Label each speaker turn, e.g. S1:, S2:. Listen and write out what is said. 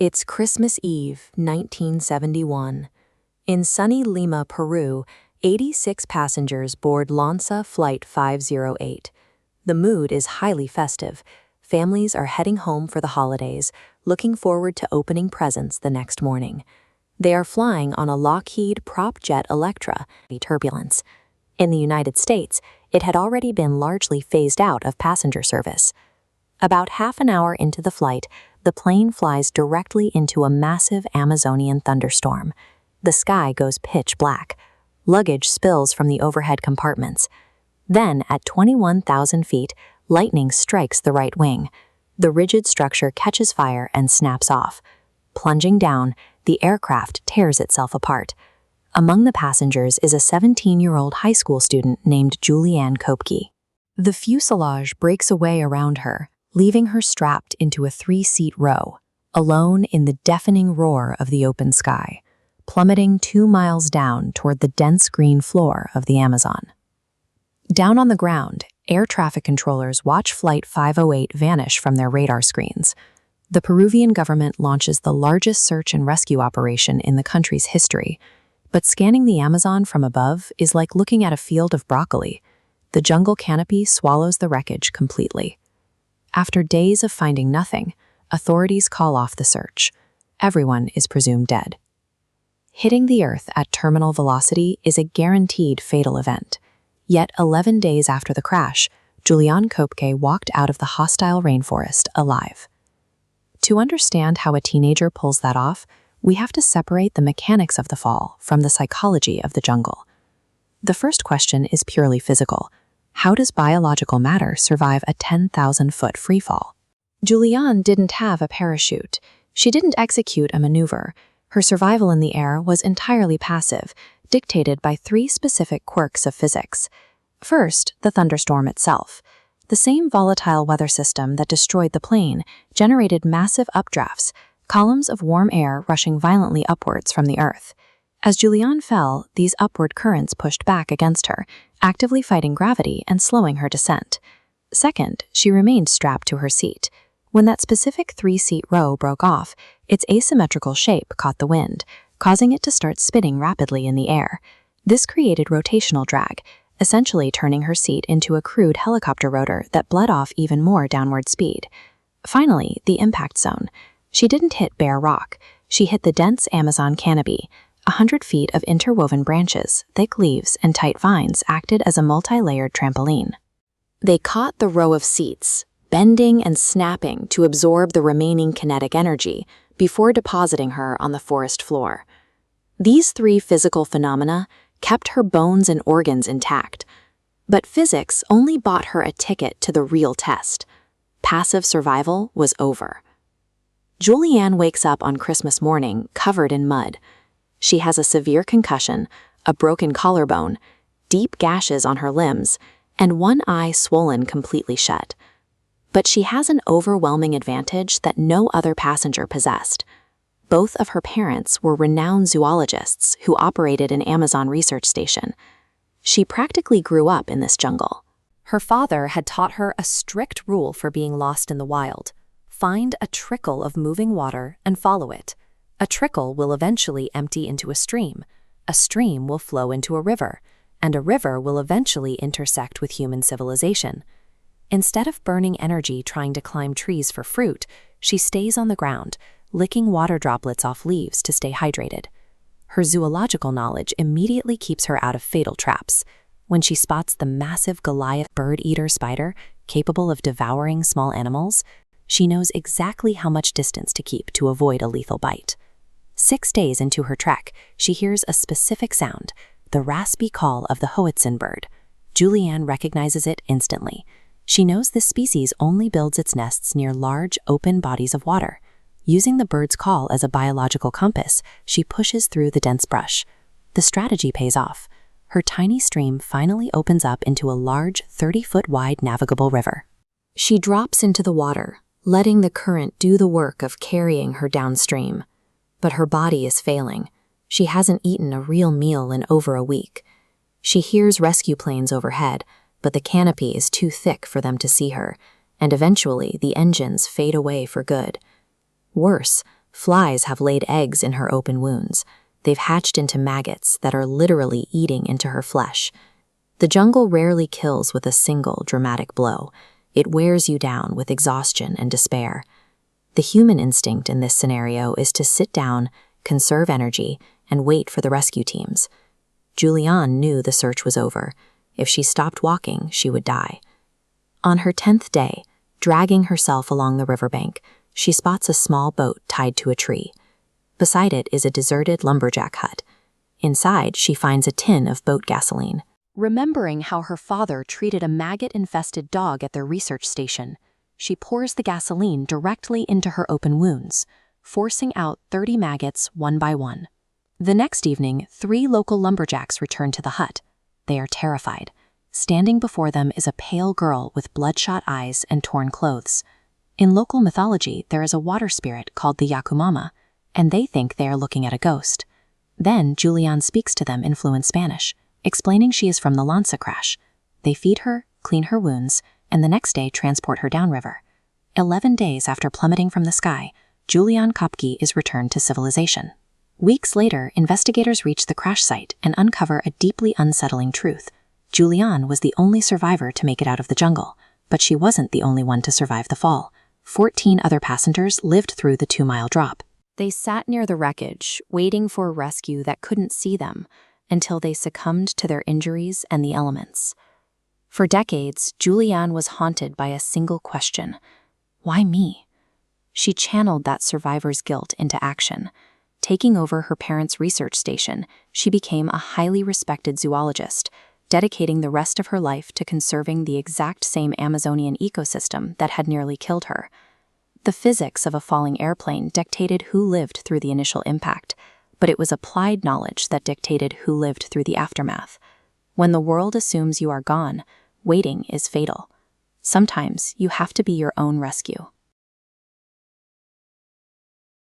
S1: It's Christmas Eve, 1971. In sunny Lima, Peru, 86 passengers board LANSA Flight 508. The mood is highly festive. Families are heading home for the holidays, looking forward to opening presents the next morning. They are flying on a Lockheed prop jet Electra, turbulence. In the United States, it had already been largely phased out of passenger service. About half an hour into the flight, the plane flies directly into a massive Amazonian thunderstorm. The sky goes pitch black. Luggage spills from the overhead compartments. Then, at 21,000 feet, lightning strikes the right wing. The rigid structure catches fire and snaps off. Plunging down, the aircraft tears itself apart. Among the passengers is a 17-year-old high school student named Juliane. The fuselage breaks away around her, leaving her strapped into a 3-seat row, alone in the deafening roar of the open sky, plummeting 2 miles down toward the dense green floor of the Amazon. Down on the ground, air traffic controllers watch Flight 508 vanish from their radar screens. The Peruvian government launches the largest search and rescue operation in the country's history, but scanning the Amazon from above is like looking at a field of broccoli. The jungle canopy swallows the wreckage completely. After days of finding nothing, authorities call off the search. Everyone is presumed dead. Hitting the Earth at terminal velocity is a guaranteed fatal event. Yet 11 days after the crash, Juliane walked out of the hostile rainforest alive. To understand how a teenager pulls that off, we have to separate the mechanics of the fall from the psychology of the jungle. The first question is purely physical. How does biological matter survive a 10,000-foot freefall? Juliane didn't have a parachute. She didn't execute a maneuver. Her survival in the air was entirely passive, dictated by 3 specific quirks of physics. First, the thunderstorm itself. The same volatile weather system that destroyed the plane generated massive updrafts, columns of warm air rushing violently upwards from the Earth. As Juliane fell, these upward currents pushed back against her, actively fighting gravity and slowing her descent. Second, she remained strapped to her seat. When that specific 3-seat row broke off, its asymmetrical shape caught the wind, causing it to start spinning rapidly in the air. This created rotational drag, essentially turning her seat into a crude helicopter rotor that bled off even more downward speed. Finally, the impact zone. She didn't hit bare rock. She hit the dense Amazon canopy. 100 feet of interwoven branches, thick leaves, and tight vines acted as a multi-layered trampoline. They caught the row of seats, bending and snapping to absorb the remaining kinetic energy before depositing her on the forest floor. These 3 physical phenomena kept her bones and organs intact, but physics only bought her a ticket to the real test. Passive survival was over. Juliane wakes up on Christmas morning covered in mud. She has a severe concussion, a broken collarbone, deep gashes on her limbs, and one eye swollen completely shut. But she has an overwhelming advantage that no other passenger possessed. Both of her parents were renowned zoologists who operated an Amazon research station. She practically grew up in this jungle. Her father had taught her a strict rule for being lost in the wild. Find a trickle of moving water and follow it. A trickle will eventually empty into a stream will flow into a river, and a river will eventually intersect with human civilization. Instead of burning energy trying to climb trees for fruit, she stays on the ground, licking water droplets off leaves to stay hydrated. Her zoological knowledge immediately keeps her out of fatal traps. When she spots the massive Goliath bird-eater spider capable of devouring small animals, she knows exactly how much distance to keep to avoid a lethal bite. 6 days into her trek, she hears a specific sound, the raspy call of the Hoatzin bird. Juliane recognizes it instantly. She knows this species only builds its nests near large, open bodies of water. Using the bird's call as a biological compass, she pushes through the dense brush. The strategy pays off. Her tiny stream finally opens up into a large, 30-foot-wide navigable river. She drops into the water, letting the current do the work of carrying her downstream. But her body is failing. She hasn't eaten a real meal in over a week. She hears rescue planes overhead, but the canopy is too thick for them to see her, and eventually the engines fade away for good. Worse, Flies have laid eggs in her open wounds. They've hatched into maggots that are literally eating into her flesh. The jungle rarely kills with a single dramatic blow. It wears you down with exhaustion and despair. The human instinct in this scenario is to sit down, conserve energy, and wait for the rescue teams. Juliane knew the search was over. If she stopped walking, she would die. On her 10th day, dragging herself along the riverbank, she spots a small boat tied to a tree. Beside it is a deserted lumberjack hut. Inside, she finds a tin of boat gasoline. Remembering how her father treated a maggot-infested dog at their research station, she pours the gasoline directly into her open wounds, forcing out 30 maggots one by one. The next evening, 3 local lumberjacks return to the hut. They are terrified. Standing before them is a pale girl with bloodshot eyes and torn clothes. In local mythology, there is a water spirit called the Yakumama, and they think they are looking at a ghost. Then Juliane speaks to them in fluent Spanish, explaining she is from the Lanza crash. They feed her, clean her wounds, and the next day transport her downriver. 11 days after plummeting from the sky, Juliane Kopke is returned to civilization. Weeks later, investigators reach the crash site and uncover a deeply unsettling truth. Juliane was the only survivor to make it out of the jungle, but she wasn't the only one to survive the fall. 14 other passengers lived through the 2-mile drop. They sat near the wreckage, waiting for a rescue that couldn't see them, until they succumbed to their injuries and the elements. For decades, Juliane was haunted by a single question: why me? She channeled that survivor's guilt into action. Taking over her parents' research station, she became a highly respected zoologist, dedicating the rest of her life to conserving the exact same Amazonian ecosystem that had nearly killed her. The physics of a falling airplane dictated who lived through the initial impact, but it was applied knowledge that dictated who lived through the aftermath. When the world assumes you are gone, waiting is fatal. Sometimes you have to be your own rescue.